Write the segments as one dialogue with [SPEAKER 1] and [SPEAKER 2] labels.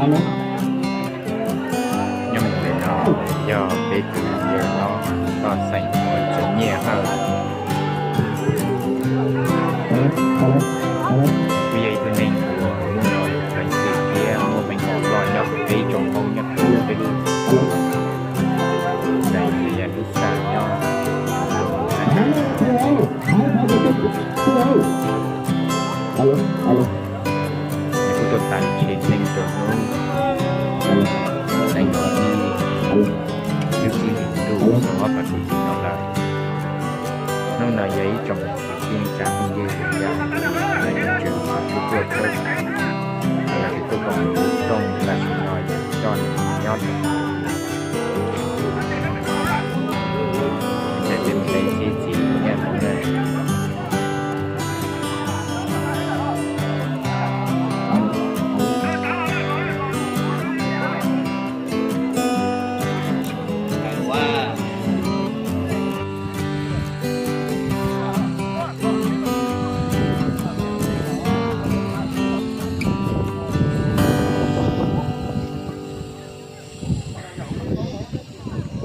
[SPEAKER 1] alo.
[SPEAKER 2] Nhưng mà nó do cái từ giờ nó có sành một chút nhẹ hơn.
[SPEAKER 1] Alo.
[SPEAKER 2] Vì vậy thì mình của mình từ kia một mình gọi nó cái trong không nhập cái này thì anh biết sao nhau.
[SPEAKER 1] Alo.
[SPEAKER 2] Cái tôi tặng trên mình được luôn. Anh nói như chỉ đủ nó và đủ nó là giấy trong chuyên trang như vậy là những chuyện mà chúng tôi thôi là tôi còn không là nói cho nhau để tìm thấy cái gì nhận được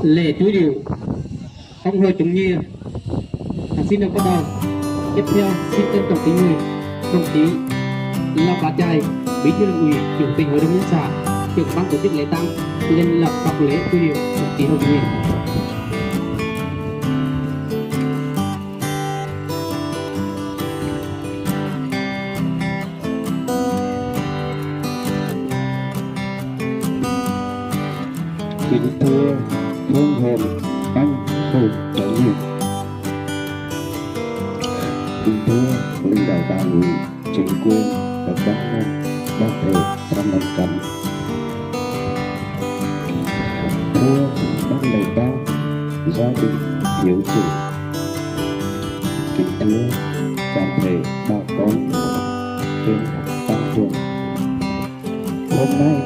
[SPEAKER 1] lễ chú diệu ông hội chúng nhia xin được bắt đầu. Tiếp theo xin trân trọng kính mời đồng chí Lộc Bá Trai, bí thư đảng ủy, chủ tịch hội đồng nhân xã, trưởng ban tổ chức lễ tang lên lập đọc lễ chú diệu đồng chí Hồ Chí Minh.
[SPEAKER 3] Kính thưa hương hồn anh Hồ Chí Minh, kính thưa lãnh đạo đảng ủy, chính quyền và các ngành đoàn thể trong đồng cảnh, thưa ban lãnh đạo gia đình hiếu chủ, kính thưa toàn thể bà con trên tăng trường. Hôm nay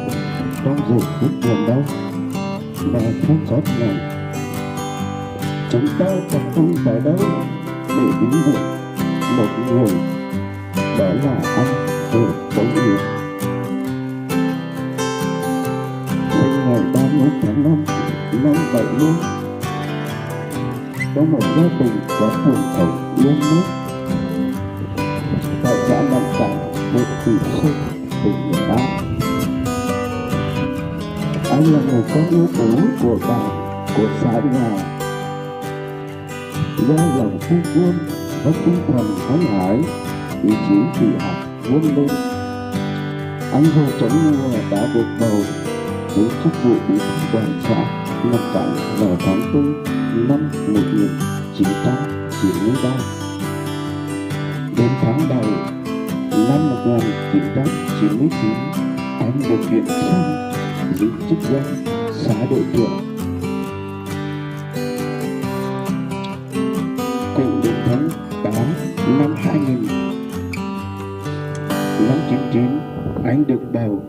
[SPEAKER 3] trong dù phút buồn đau mà không xót ngày, chúng ta còn không phải đâu để vĩnh viễn một người, đó là anh Hồ Tống Hiếu. Sinh ngày 31 tháng 5 năm 70, có một gia đình có truyền thống yêu nước tại xã Nam Cảnh, huyện Kỳ Sơn, tỉnh Nghệ An. Anh là người con ưu tú của bản, của xã nhà. Do lòng phu quân và tinh thần hăng hái, ý chí tự học vươn lên, anh Hồ Tống Hiếu đã được bầu giữ chức vụ bí thư đoàn xã Nam Cảnh vào tháng 4 năm 1993. Đến tháng 7 năm 1999, anh được chuyển sang giữ chức danh xã đội trưởng. Cùng đến tháng 8 năm 2000, năm 99, anh được bầu.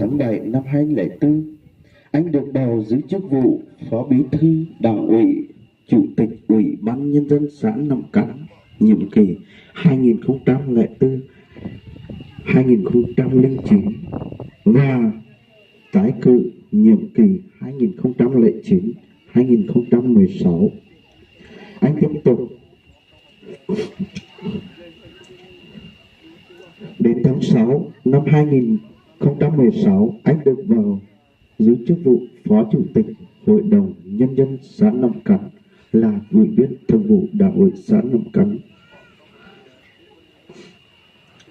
[SPEAKER 3] Tháng 7 năm 2004, anh được bầu giữ chức vụ phó bí thư đảng ủy, chủ tịch ủy ban nhân dân xã Nậm Cắn, nhiệm kỳ 2004-2009 và tái cử nhiệm kỳ 2009-2016. Anh tiếp tục đến tháng 6 năm 2016, anh được vào giữ chức vụ phó chủ tịch hội đồng nhân dân xã Nậm Cắn, là ủy viên thường vụ đảng ủy xã Nậm Cắn.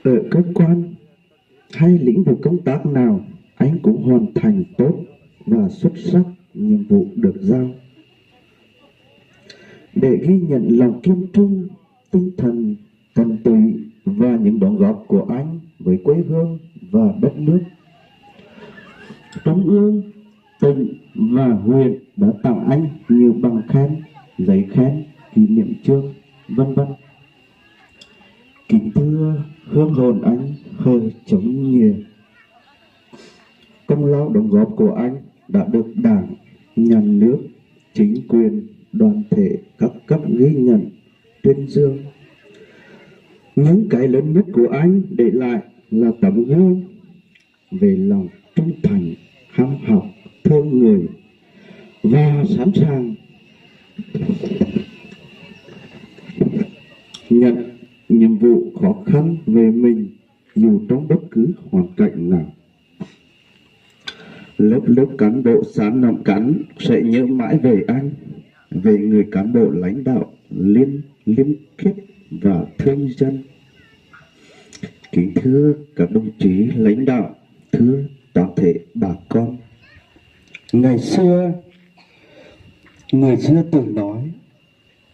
[SPEAKER 3] Ở cơ quan hay lĩnh vực công tác nào, anh cũng hoàn thành tốt và xuất sắc nhiệm vụ được giao. Để ghi nhận lòng kiên trung, tinh thần tận tụy và những đóng góp của anh với quê hương và đất nước, Trung ương, tỉnh và huyện đã tặng anh nhiều bằng khen, giấy khen, kỷ niệm chương, vân vân. Kính thưa hương hồn anh Hồ Tống Hiếu, công lao đóng góp của anh đã được Đảng, Nhà nước, chính quyền, đoàn thể các cấp ghi nhận, tuyên dương. Những cái lớn nhất của anh để lại là tấm gương về lòng trung thành, ham học, thương người và sẵn sàng nhận nhiệm vụ khó khăn về mình dù trong bất cứ hoàn cảnh nào. Lớp lớp cán bộ xã Nậm Cắn sẽ nhớ mãi về anh, về người cán bộ lãnh đạo liêm khiết và thương dân. Kính thưa các đồng chí lãnh đạo, thưa toàn thể bà con. Ngày xưa, người xưa từng nói,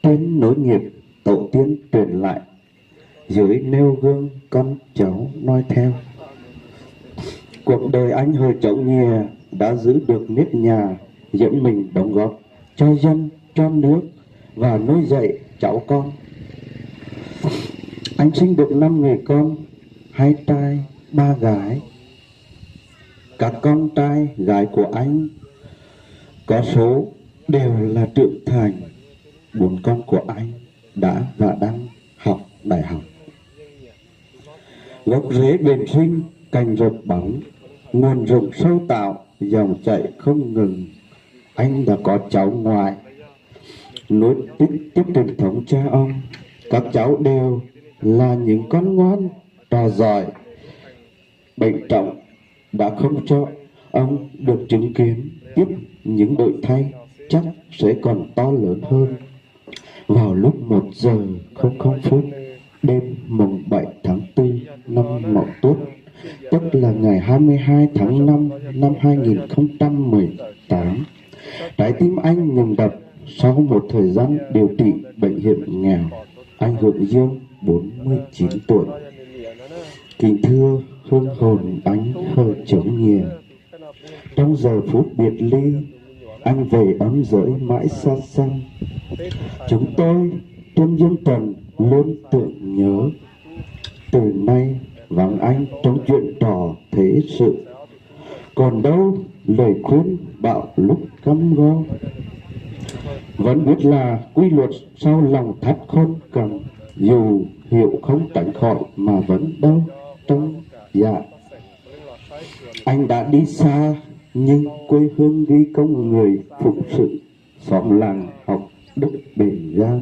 [SPEAKER 3] trên nối nghiệp tổ tiên truyền lại, dưới nêu gương con cháu noi theo. Cuộc đời anh hồi chống nghèo đã giữ được nếp nhà, dẫn mình đóng góp cho dân, cho nước và nuôi dạy cháu con. Anh sinh được 5 người con, 2 trai, 3 gái. Các con trai, gái của anh có số đều là trưởng thành. 4 con của anh đã và đang học đại học. Gốc rễ bền sinh, cành rực bóng, nguồn rụng sâu tạo, dòng chảy không ngừng. Anh đã có cháu ngoại, nối tiếp truyền thống cha ông. Các cháu đều là những con ngoan, trò giỏi. Bệnh trọng đã không cho ông được chứng kiến tiếp những đổi thay chắc sẽ còn to lớn hơn. Vào lúc 1:00 đêm mùng 7 tháng 4 năm Mậu Tuất, tức là ngày 22 tháng 5 năm 2018, trái tim anh ngừng đập sau một thời gian điều trị bệnh hiểm nghèo. Anh hưởng dương 49 tuổi. Kính thưa hương hồn anh hơi chống nghèo, trong giờ phút biệt ly, anh về ấm giới mãi xa xăm. Chúng tôi trên dương trần luôn tưởng nhớ, từ nay vắng anh trong chuyện trò thế sự. Còn đâu lời khuyên bạo lúc căm go, vẫn biết là quy luật sau lòng thắt khôn cầm. Dù hiểu không tránh khỏi mà vẫn đau trong dạ. Anh đã đi xa nhưng quê hương ghi công người phụng sự, xóm làng học đức bền gan.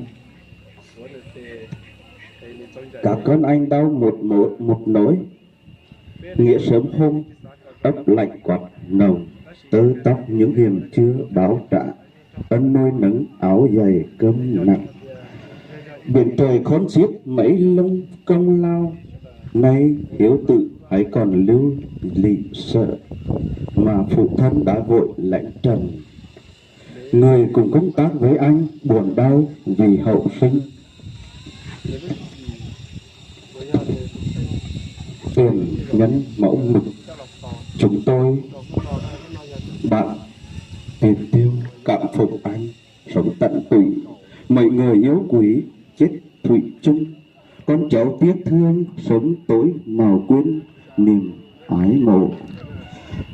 [SPEAKER 3] Các con anh đau một nỗi, nghĩa sớm hôm ấp lạnh quạt nồng. Tơ tóc những hiểm chưa báo trả, ân nuôi nấng áo dày cơm nặng. Biển trời khốn xiết mấy lông công lao, nay hiếu tự hãy còn lưu lị sợ. Mà phụ thân đã vội lãnh trần, người cùng công tác với anh buồn đau vì hậu sinh. Tiền nhân mẫu mực, chúng tôi bạn tiền tiêu cảm phục anh, sống tận tụy, mấy người yếu quý chết thủy chung. Con cháu tiếc thương sống tối màu quên niềm ái mộ.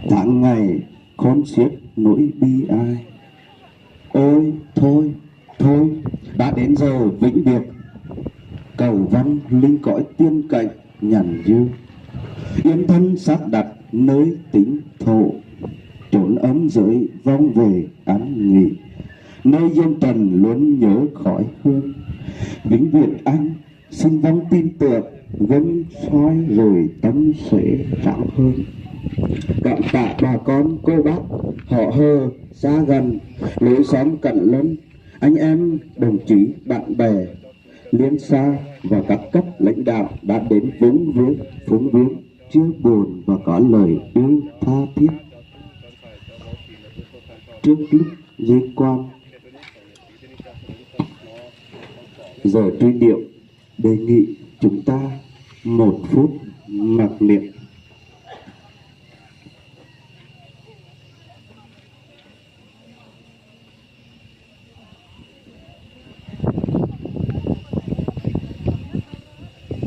[SPEAKER 3] Tháng ngày khôn xiết nỗi bi ai, ôi thôi đã đến giờ vĩnh biệt. Cầu văn linh cõi tiên cạnh nhằn dư, yên thân sát đặt nơi tính thổ. Trốn ấm giới vong về án nghỉ, nơi dương trần luôn nhớ khói hương. Vĩnh biệt anh xin vong tin tưởng, gân soi rồi tâm sẽ rạng hơn. Cảm tạ bà con cô bác họ hơ xa gần, lối xóm cận lân, anh em đồng chí bạn bè liên xa và các cấp lãnh đạo đã đến phúng viếng chưa buồn và có lời yêu tha thiết. Trước lúc di quan, giờ truy điệu, đề nghị chúng ta 1 phút mặc niệm.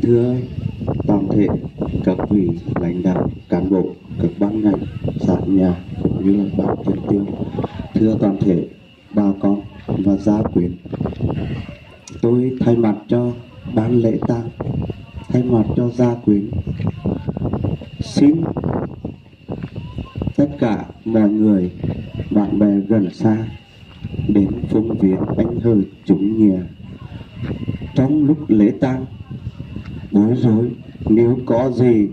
[SPEAKER 3] Thưa toàn thể các vị lãnh đạo, cán bộ, các ban ngành, xã nhà cũng như là ban tiền tiêu, thưa toàn thể bà con và gia quyến, tôi thay mặt cho ban lễ tang, thay mặt cho gia quyến, xin cả mọi người, bạn bè gần xa đến phung viếng anh hơi chúng nghĩa. Trong lúc lễ tang, bối rối nếu có gì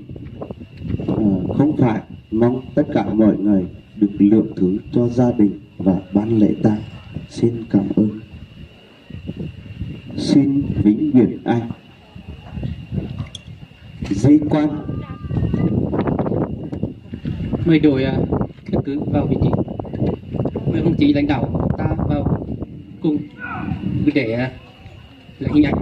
[SPEAKER 3] không phải, mong tất cả mọi người được lượng thứ cho gia đình và ban lễ tang. Xin cảm ơn. Xin vĩnh viễn anh. Di quan.
[SPEAKER 1] Mời đội căn cứ vào vị trí. Mời đồng chí lãnh đạo ta vào cùng để lấy hình ảnh.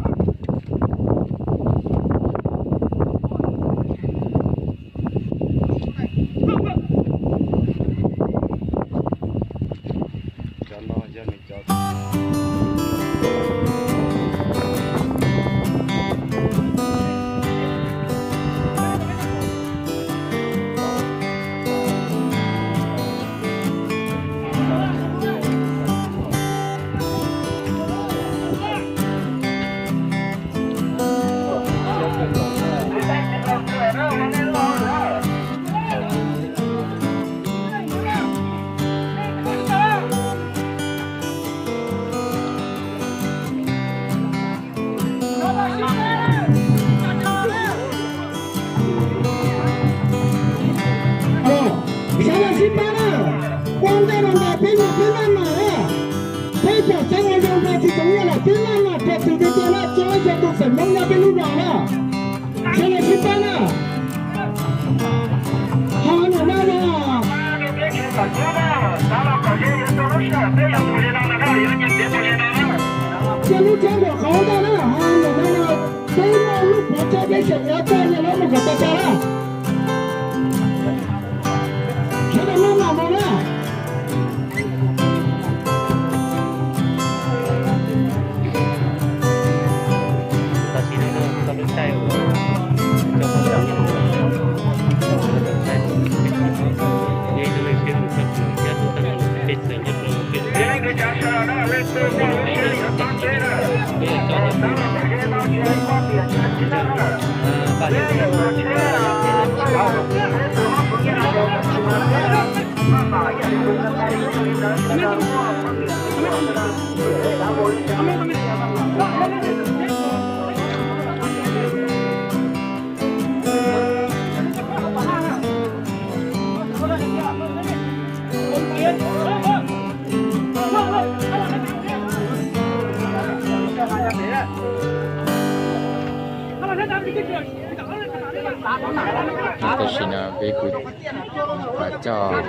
[SPEAKER 2] Tôi xin về quyết và cho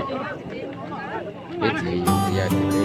[SPEAKER 2] biết gì giờ thì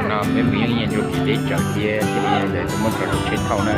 [SPEAKER 2] nó mấy miếng nhìn vô kỳ để chọn kia thì để chúng mình có được chết khẩu này.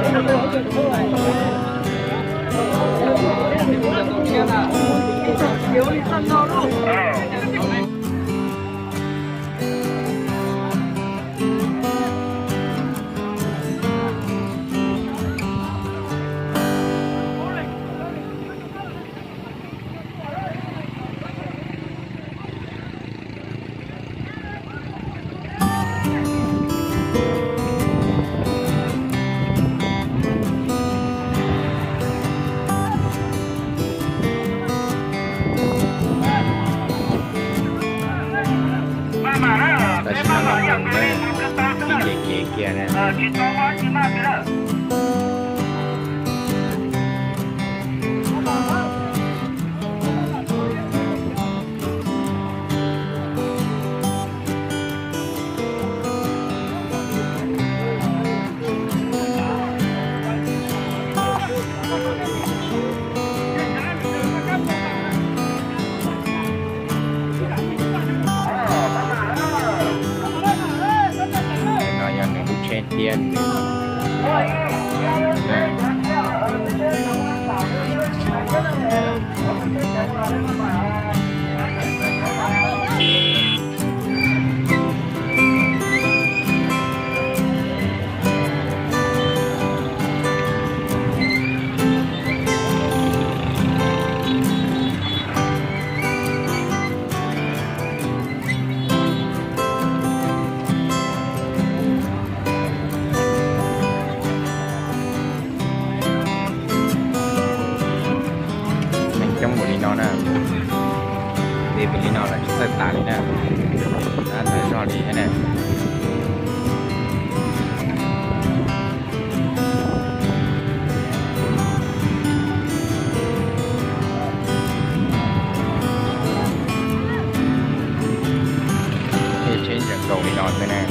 [SPEAKER 2] แต่ฉันลองดูแม่ที่เกียร์นะ nói rằng lúc trên tiền trong buổi nó nè đi buổi nó là chúng ta tả đi nè đã tới cho đi thế này trên trận cầu đi nó thế này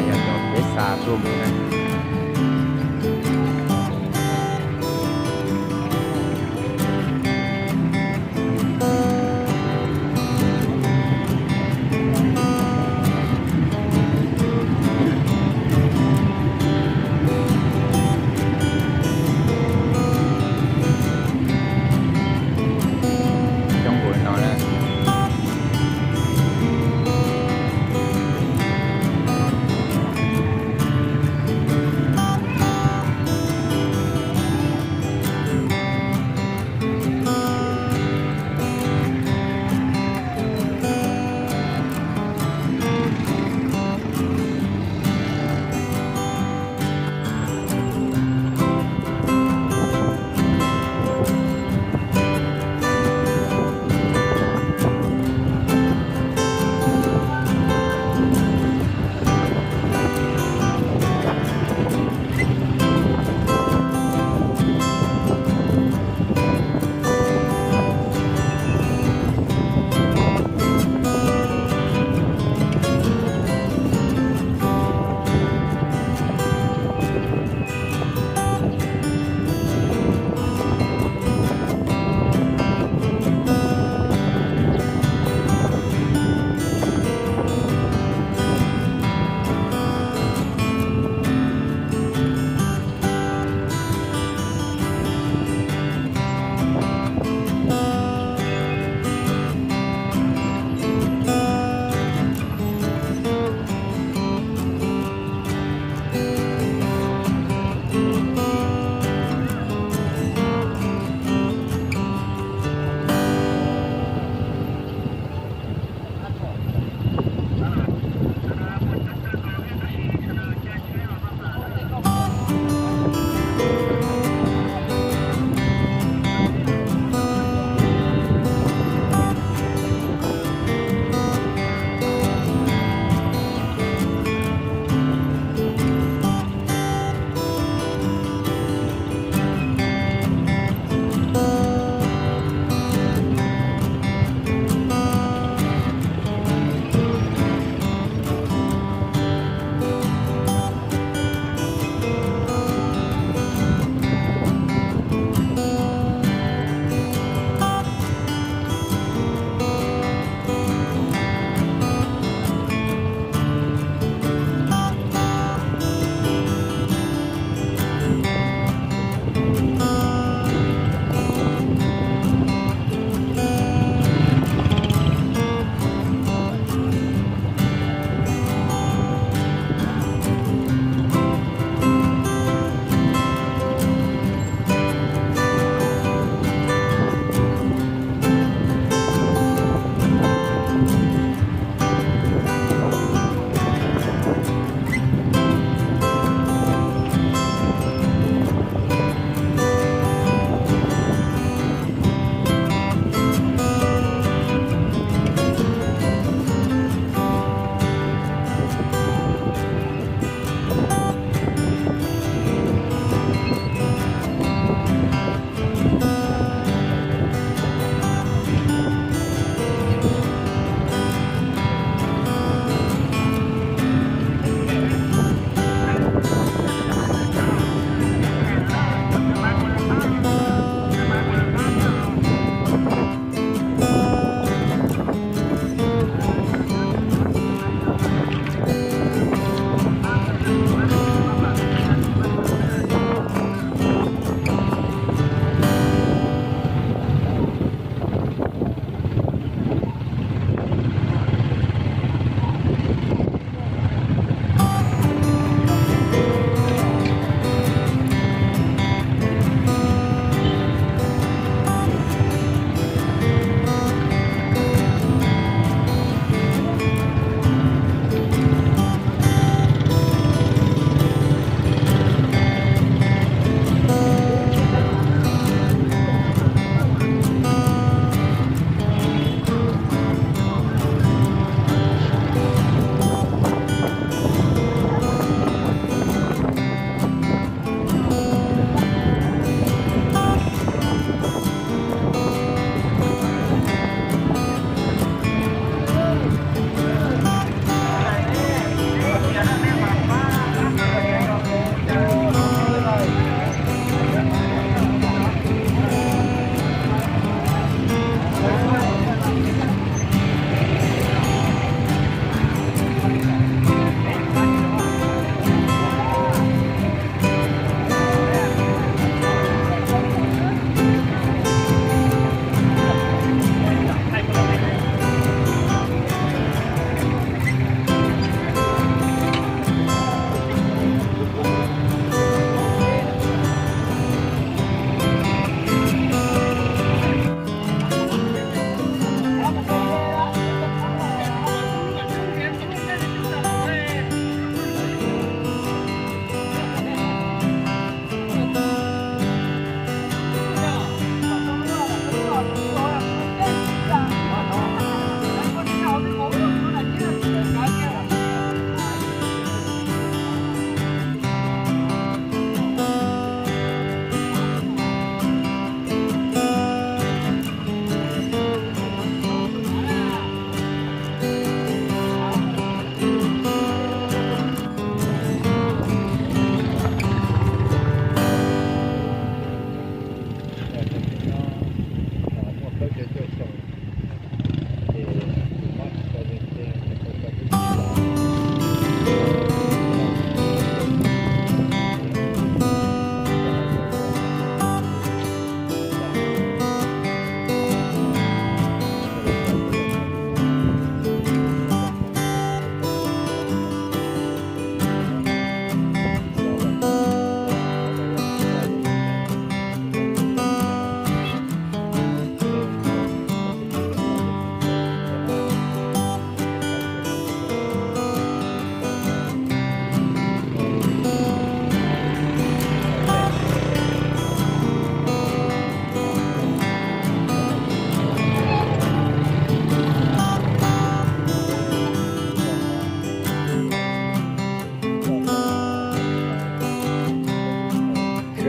[SPEAKER 2] yang trong desa Tumbunan. Trong buổi nói là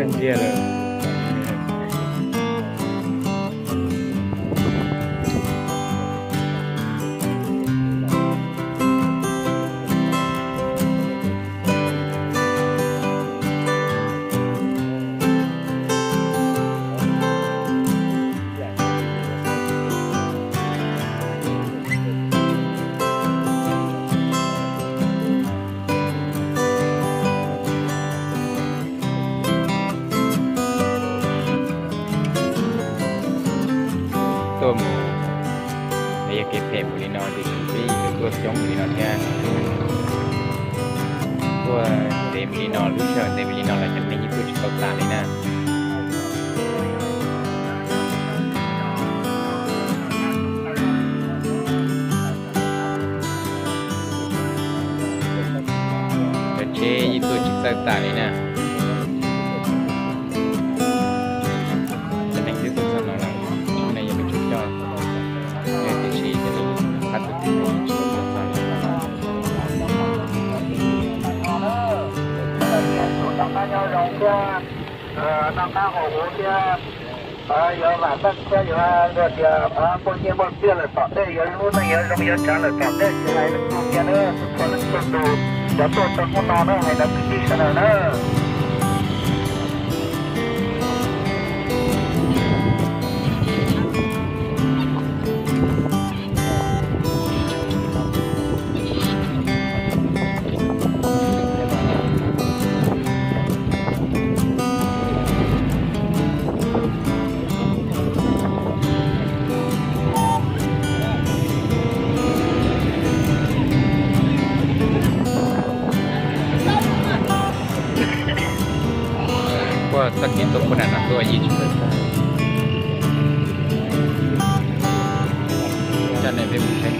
[SPEAKER 2] bên kia rồi tôm bây giờ kịp thêm một nó thì vì được chống thì nó nha của để mình nó lúc sau để mình nó là chân mình như tôi chỉ có tàn đấy nè chế như tôi chỉ có tàn đấy nè cho nên cái tôi sao nó là này giờ mình chụp cho để cái gì cho nên bắt được cái này chỉ có tàn
[SPEAKER 4] năm ta hồ kia giờ mà tất cả giờ được bốn kia bốn kia là tọt đây giờ luôn này giờ trong giờ trả là tọt đây cái này nó không kia nữa còn nó tụt tụt giờ tụt tụt con nó hay là cái gì nữa nữa
[SPEAKER 2] qua tất nhiên tôi có đàn là tôi gì chứ cho nên về một cái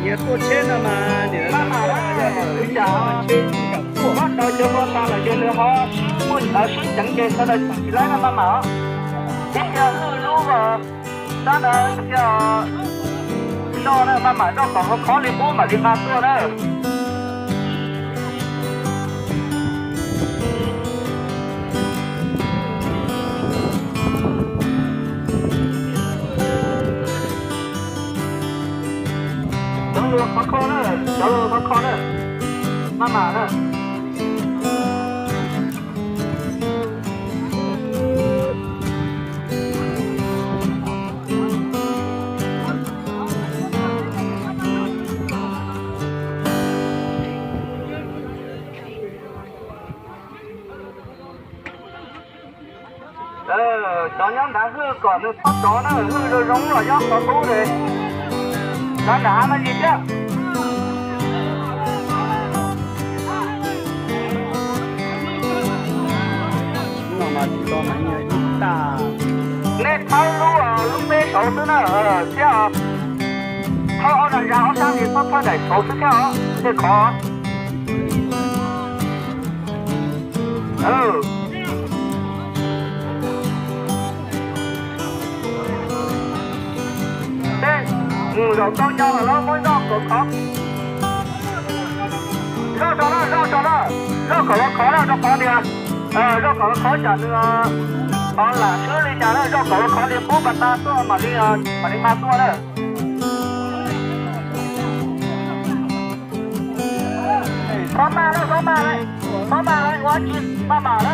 [SPEAKER 5] Nhà tôi trên mà để nó chào trên cả của bắt đầu cho con ta là trên lửa ho
[SPEAKER 4] 木新整洁车的整起来了妈妈，这个日路嘛，咱的这个绕那妈妈绕搞个考虑不嘛，你妈做的。小路他靠那，妈妈呢？小娘咱是搞那泡澡呢，是融了要好多的，咱俩那一下。那套路啊，路边手指呢，这样，套那然后上去他在手指跳，这考，对，绕高架了，然后绕口考，绕上了，绕口了考了，这考的，绕口了考讲那个。好了，车里讲了，绕口考虑不把它做马力啊，把你妈做了。跑马了，我去跑马了。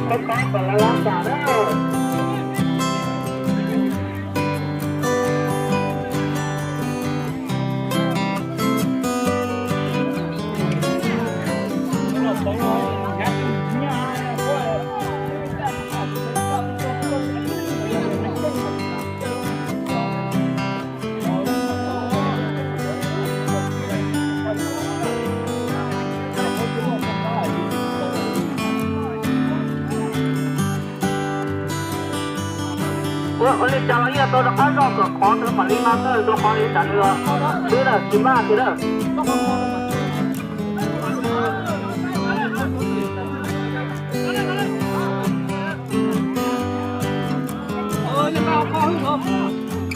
[SPEAKER 4] เขาขอคนละล้านบาทแล้ว我哋讲了也都是按照个黄色嘛，你妈个都黄里讲那个，对的，行吧，对的。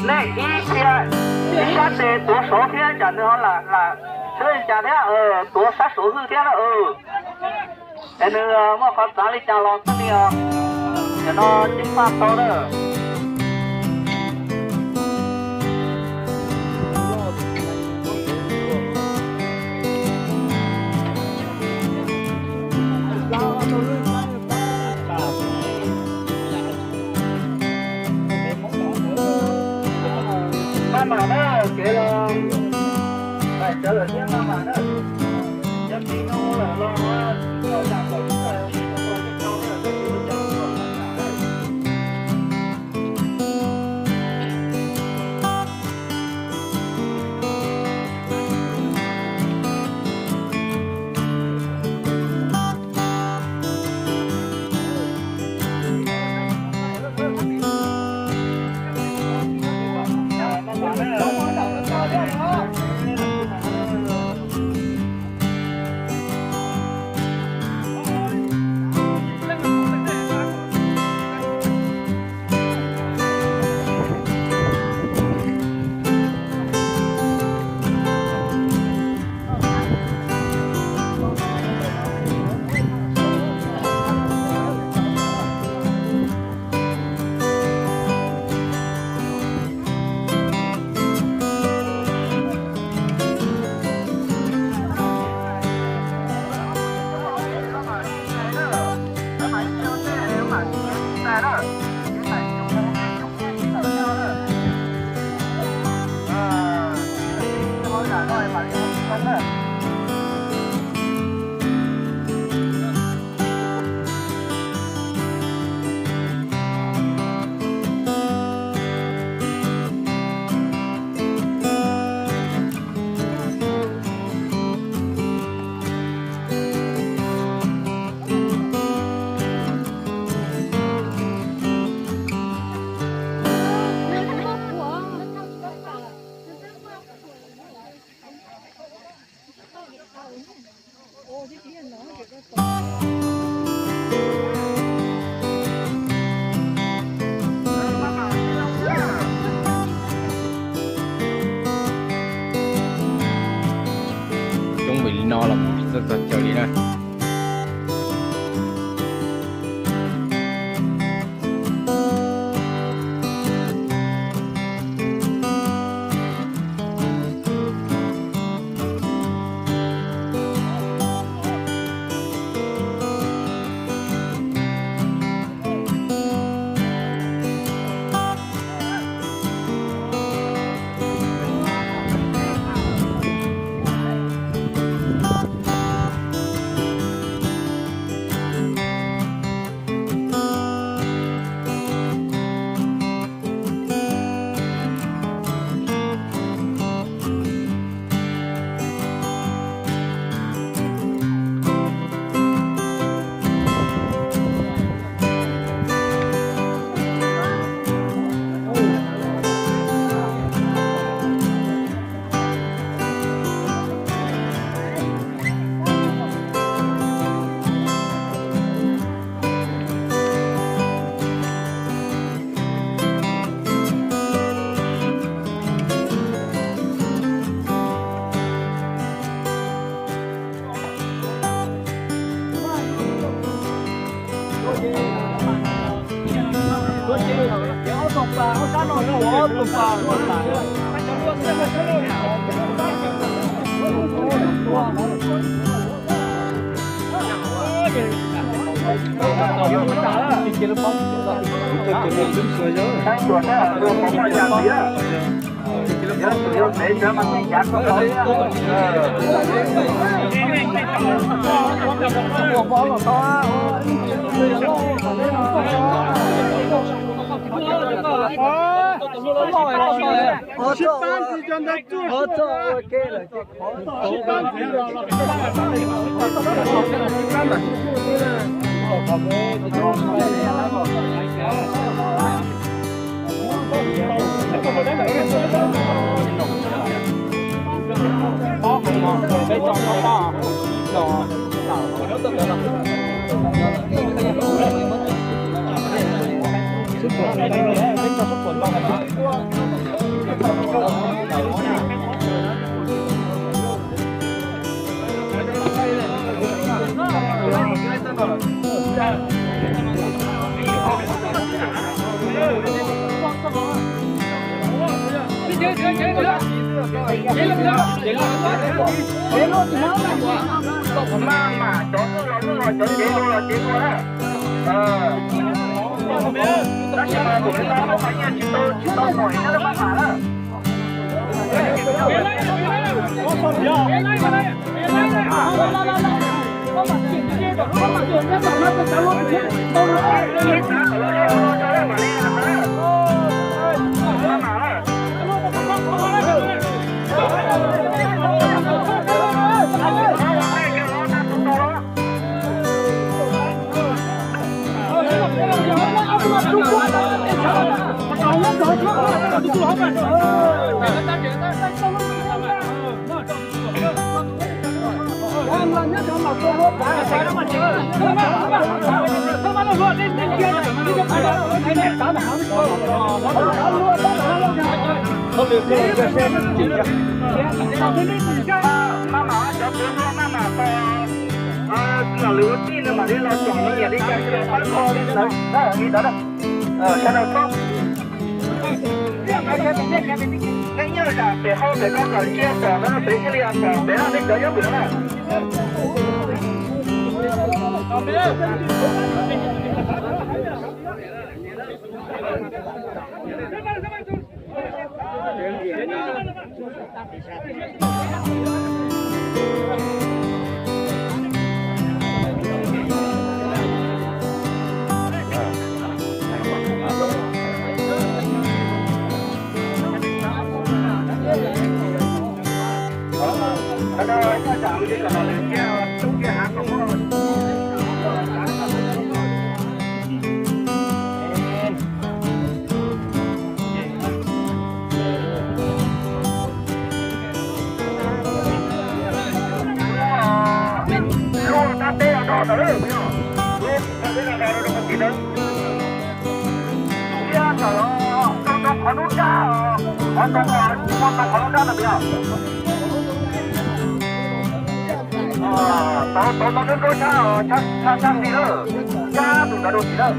[SPEAKER 4] 那一天，下得多少天讲的好了，这讲的多30天了那个我靠哪里讲了这里啊，讲到金发刀的。妈妈呢？给了，哎，这个天妈妈呢？也给了我了，我要两个月。
[SPEAKER 2] chuẩn bị no là rất chờ đi đây.
[SPEAKER 4] Anh chuột á, có mọi dạng gì á. Nhớ để cho mà cái giác có thôi á. Mà chỗ nó chế luôn á. Tất nhiên là tụi ta không phải nha, chỉ tôi hỏi nó bắt hả đó. Là lửa chi nữa mà đi lo chọn nó nhà đi cái phát kho đi đấy, đó đi đó đó, cái nào không? Cái nhớ là để sau để con cần chia sẻ nó để cái liền sẻ để nó đi tới giúp nữa này. 나를 좀 기다려. 야, 너 건우자. 건우자 야. 너는 거자. 자, đi nữa. Cha tụi ta đột gì đâu.